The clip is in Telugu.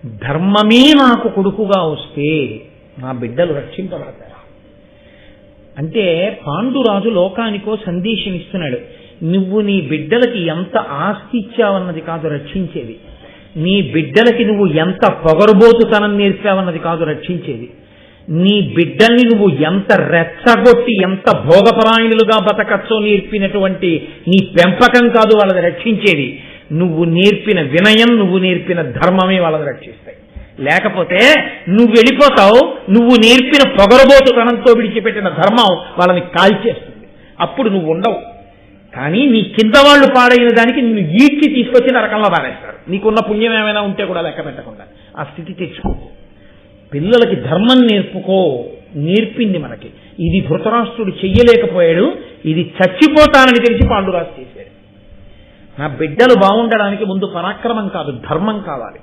ధర్మమే నాకు కొడుకుగా వస్తే నా బిడ్డలు రక్షింపబడతారు. అంటే పాండురాజు లోకానికో సందేశం ఇస్తున్నాడు. నువ్వు నీ బిడ్డలకి ఎంత ఆస్తి ఇచ్చావన్నది కాదు రక్షించేది, నీ బిడ్డలకి నువ్వు ఎంత పొగరుబోతుతనం నేర్పావన్నది కాదు రక్షించేది, నీ బిడ్డల్ని నువ్వు ఎంత రెచ్చగొట్టి ఎంత భోగపరాయణులుగా బతకచ్చో నేర్పినటువంటి నీ పెంపకం కాదు వాళ్ళని రక్షించేది, నువ్వు నేర్పిన వినయం, నువ్వు నేర్పిన ధర్మమే వాళ్ళని రక్షిస్తాయి. లేకపోతే నువ్వు వెళ్ళిపోతావు, నువ్వు నేర్పిన పొగరబోతుతనంతో విడిచిపెట్టిన ధర్మం వాళ్ళని కాల్చేస్తుంది. అప్పుడు నువ్వు ఉండవు. కానీ నీ కింద వాళ్ళు పాడైన దానికి నిన్ను ఈడ్చి తీసుకొచ్చి నరకంలో పారేస్తారు. నీకున్న పుణ్యం ఏమైనా ఉంటే కూడా లెక్క పెట్టకుండా ఆ స్థితి తెచ్చుకో. పిల్లలకి ధర్మం నేర్పుకో. నేర్పింది మనకి. ఇది ధృతరాష్ట్రుడు చెయ్యలేకపోయాడు, ఇది చచ్చిపోతానని తెలిసి పాండురాజు చేశాడు. నా బిడ్డలు బాగుండడానికి ముందు పరాక్రమం కాదు, ధర్మం కావాలి.